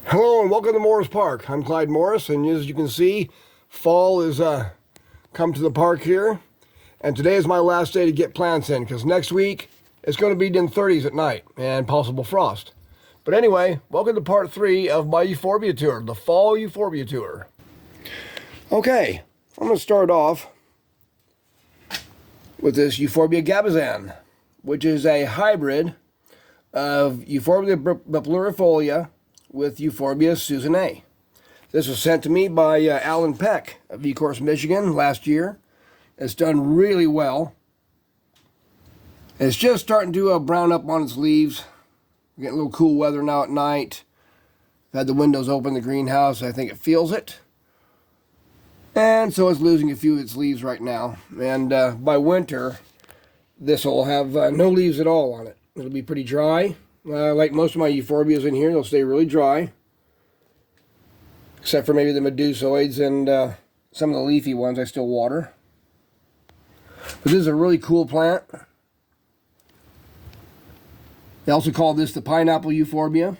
Hello and welcome to Morris Park. I'm Clyde Morris, and as you can see, fall is come to the park here. And today is my last day to get plants in, because next week it's going to be in 30s at night and possible frost. But anyway, welcome to part 3 of my Euphorbia tour, the fall Euphorbia tour. Okay, I'm going to start off with this Euphorbia gabisan, which is a hybrid of Euphorbia plurifolia with Euphorbia susanae. This was sent to me by Alan Peck of Ecorse, Michigan last year. It's done really well. It's just starting to brown up on its leaves. We're getting a little cool weather now at night. I've had the windows open in the greenhouse. I think it feels it. And so it's losing a few of its leaves right now. And by winter, this will have no leaves at all on it. It'll be pretty dry. Like most of my euphorbias in here, they'll stay really dry. Except for maybe the medusoids and some of the leafy ones I still water. But this is a really cool plant. They also call this the pineapple euphorbia.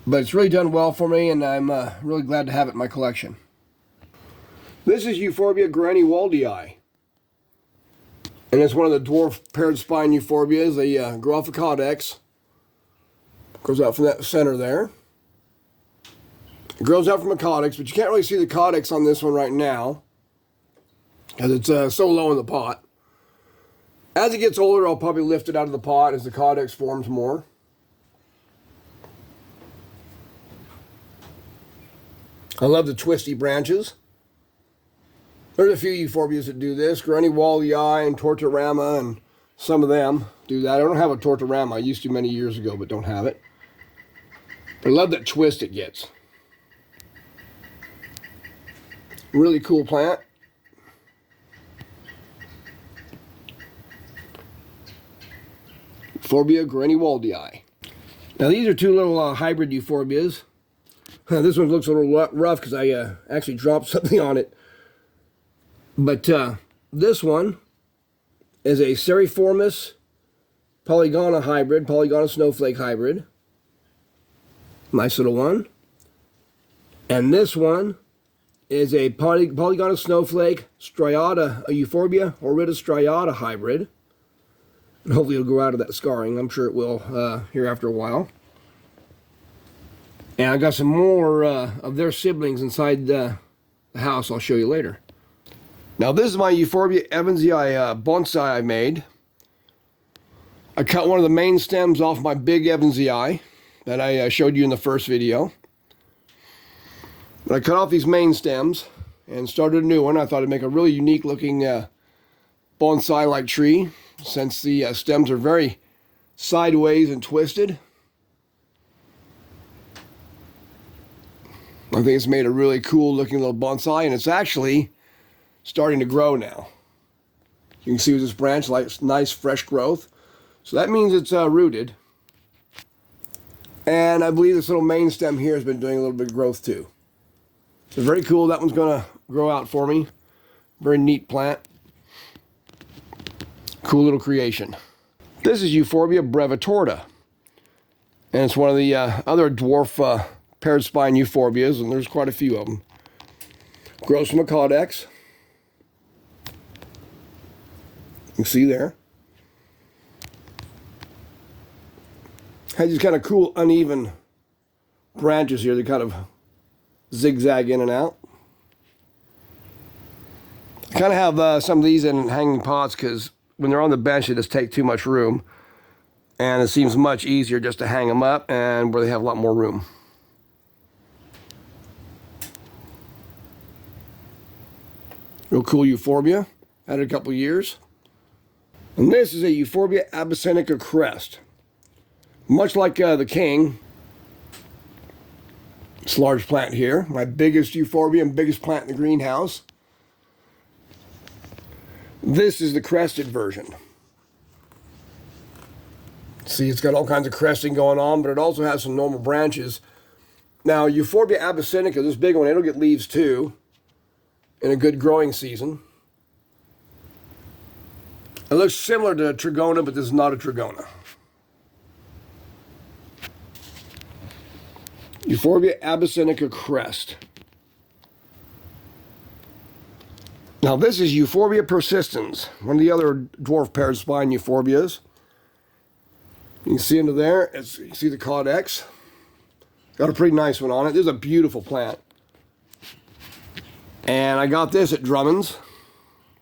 But it's really done well for me, and I'm really glad to have it in my collection. This is Euphorbia grani-waldii. And it's one of the dwarf paired spine euphorbias. They grow off a caudex. Grows out from that center there. It grows out from a caudex, but you can't really see the caudex on this one right now, because it's so low in the pot. As it gets older, I'll probably lift it out of the pot as the caudex forms more. I love the twisty branches. There's a few euphorbias that do this. Grani-waldii and tortorama, and some of them do that. I don't have a tortorama. I used to many years ago, but don't have it. I love that twist it gets. Really cool plant. Euphorbia grani-waldii. Now these are two little hybrid euphorbias. This one looks a little rough because I actually dropped something on it. But this one is a seriformis polygona hybrid, polygona snowflake hybrid. Nice little one. And this one is a polygona snowflake striata, a Euphorbia horrida striata hybrid. And hopefully it'll grow out of that scarring. I'm sure it will here after a while. And I got some more of their siblings inside the house I'll show you later. Now this is my Euphorbia evansey bonsai I made. I cut one of the main stems off my big evansey that I showed you in the first video. But I cut off these main stems and started a new one. I thought it'd make a really unique looking bonsai-like tree, since the stems are very sideways and twisted. I think it's made a really cool looking little bonsai, and it's actually starting to grow now. You can see with this branch, like nice fresh growth. So that means it's rooted. And I believe this little main stem here has been doing a little bit of growth too. So very cool. That one's going to grow out for me. Very neat plant. Cool little creation. This is Euphorbia brevatorta. And it's one of the other dwarf paired spine euphorbias, and there's quite a few of them. Grows from a caudex. You can see there. Has these kind of cool, uneven branches here that kind of zigzag in and out. I kind of have some of these in hanging pots because when they're on the bench, they just take too much room. And it seems much easier just to hang them up and where they have a lot more room. Real cool euphorbia. Had it a couple years. And this is a Euphorbia abyssinica crest. Much like the king, this large plant here, my biggest euphorbia and biggest plant in the greenhouse. This is the crested version. See, it's got all kinds of cresting going on, but it also has some normal branches. Now, Euphorbia abyssinica, this big one, it'll get leaves too in a good growing season. It looks similar to a trigona, but this is not a trigona. Euphorbia abyssinica crest. Now this is Euphorbia persistens, one of the other dwarf paired spine euphorbias. You can see into there, you can see the caudex. Got a pretty nice one on it. This is a beautiful plant. And I got this at Drummond's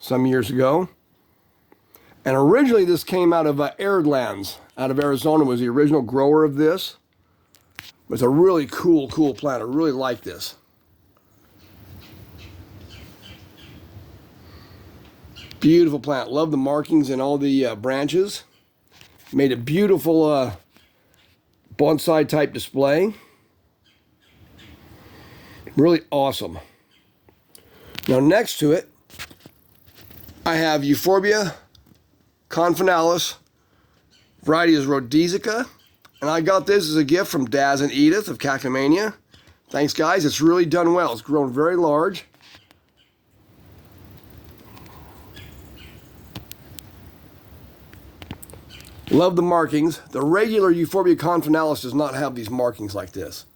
some years ago. And originally this came out of Arid Lands, out of Arizona, was the original grower of this. But it's a really cool plant. I really like this. Beautiful plant. Love the markings and all the branches. Made a beautiful bonsai type display. Really awesome. Now next to it, I have Euphorbia confinalis. Variety is rhodesica. And I got this as a gift from Daz and Edith of Cactomania. Thanks guys, it's really done well. It's grown very large. Love the markings. The regular Euphorbia confinalis does not have these markings like this.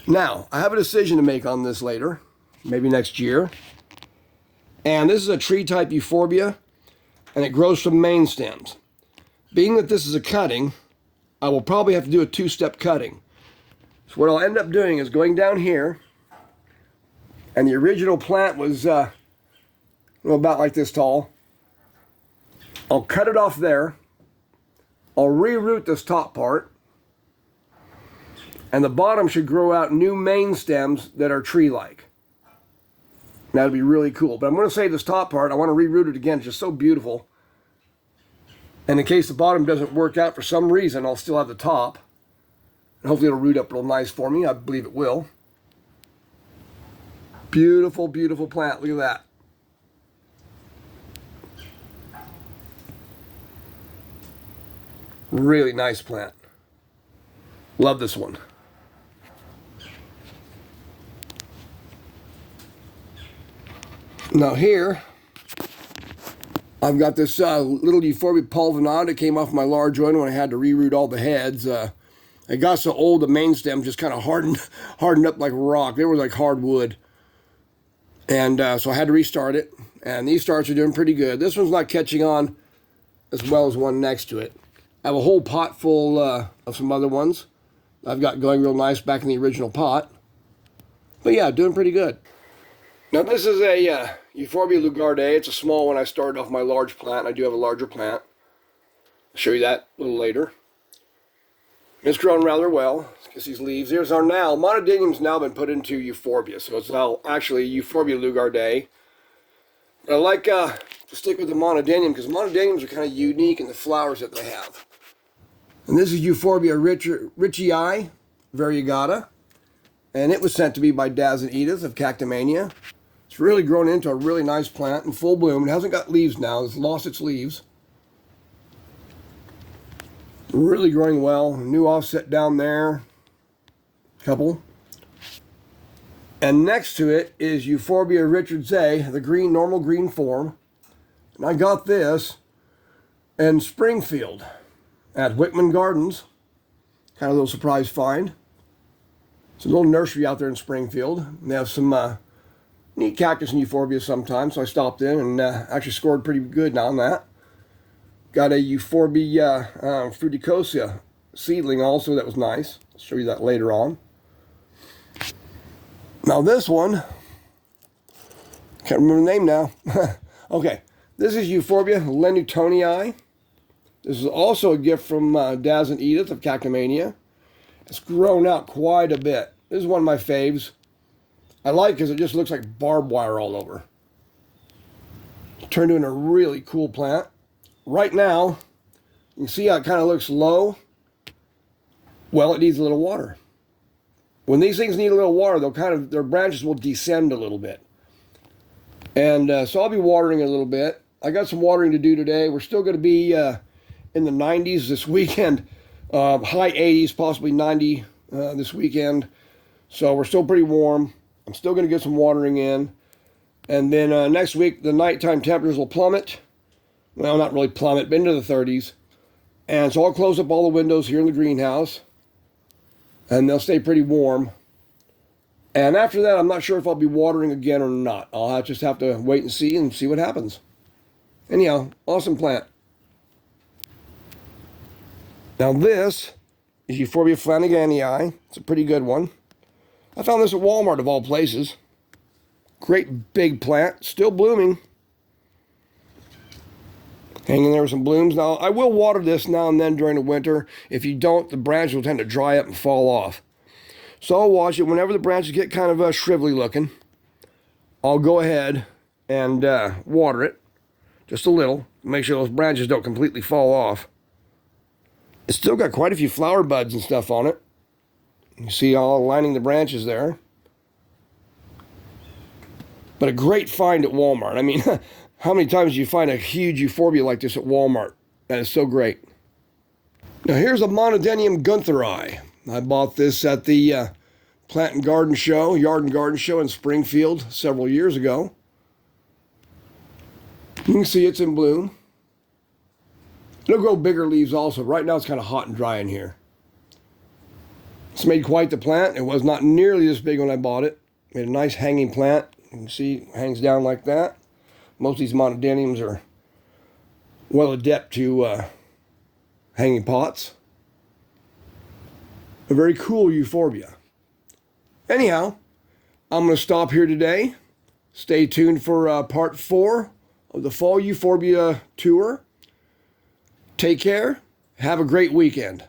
Now, I have a decision to make on this later, maybe next year. And this is a tree type Euphorbia, and it grows from main stems. Being that this is a cutting, I will probably have to do a two-step cutting. So what I'll end up doing is going down here, and the original plant was about like this tall. I'll cut it off there. I'll reroot this top part, and the bottom should grow out new main stems that are tree-like. That'd be really cool. But I'm going to save this top part. I want to reroot it again. It's just so beautiful. And in case the bottom doesn't work out for some reason, I'll still have the top. And hopefully it'll root up real nice for me. I believe it will. Beautiful, beautiful plant. Look at that. Really nice plant. Love this one. Now here, I've got this little Euphorbia pulvinata that came off my large one when I had to reroot all the heads. It got so old the main stem just kind of hardened up like rock. They were like hardwood. And so I had to restart it. And these starts are doing pretty good. This one's not catching on as well as one next to it. I have a whole pot full of some other ones I've got going real nice back in the original pot. But yeah, doing pretty good. Now this is a Euphorbia lugardae. It's a small one. I started off my large plant. I do have a larger plant. I'll show you that a little later. It's grown rather well. Let's get these leaves. Here's our now. Monadenium's now been put into Euphorbia, so it's now actually Euphorbia lugardae. But I like to stick with the monadenium because monadeniums are kind of unique in the flowers that they have. And this is Euphorbia richii variegata. And it was sent to me by Daz and Edith of Cactomania. It's really grown into a really nice plant in full bloom. It hasn't got leaves now. It's lost its leaves. Really growing well. New offset down there. Couple. And next to it is Euphorbia richardsii, the green, normal green form. And I got this in Springfield at Whitman Gardens. Kind of a little surprise find. It's a little nursery out there in Springfield. And they have some neat cactus and euphorbia sometimes, so I stopped in and actually scored pretty good on that. Got a Euphorbia fruticosa seedling also that was nice. I'll show you that later on. Now this one, can't remember the name now. Okay, this is Euphorbia lentotonii. This is also a gift from Daz and Edith of Cactomania. It's grown out quite a bit. This is one of my faves. I like it because it just looks like barbed wire all over. It's turned into a really cool plant. Right now, you can see how it kind of looks low. Well, it needs a little water. When these things need a little water, their branches will descend a little bit. And so I'll be watering it a little bit. I got some watering to do today. We're still going to be in the 90s this weekend. High 80s, possibly 90 this weekend. So we're still pretty warm. I'm still going to get some watering in. And then next week, the nighttime temperatures will plummet. well, not really plummet, but into the 30s. And so I'll close up all the windows here in the greenhouse, and they'll stay pretty warm. And after that, I'm not sure if I'll be watering again or not. I'll just have to wait and see what happens. Anyhow, awesome plant. Now this is Euphorbia Flaniganii. It's a pretty good one. I found this at Walmart of all places. Great big plant, still blooming. Hanging there with some blooms. Now, I will water this now and then during the winter. If you don't, the branches will tend to dry up and fall off. So I'll watch it. Whenever the branches get kind of shrivelly looking, I'll go ahead and water it just a little. Make sure those branches don't completely fall off. It's still got quite a few flower buds and stuff on it. You see all lining the branches there. But a great find at Walmart. I mean, how many times do you find a huge euphorbia like this at Walmart? That is so great. Now here's a Monadenium Guntherey. I bought this at the Plant and Garden Show, Yard and Garden Show in Springfield several years ago. You can see it's in bloom. It'll grow bigger leaves also. Right now it's kind of hot and dry in here. It's made quite the plant. It was not nearly this big when I bought it. Made a nice hanging plant. You can see it hangs down like that. Most of these monadeniums are well adept to hanging pots. A very cool euphorbia. Anyhow, I'm going to stop here today. Stay tuned for part 4 of the Fall Euphorbia Tour. Take care. Have a great weekend.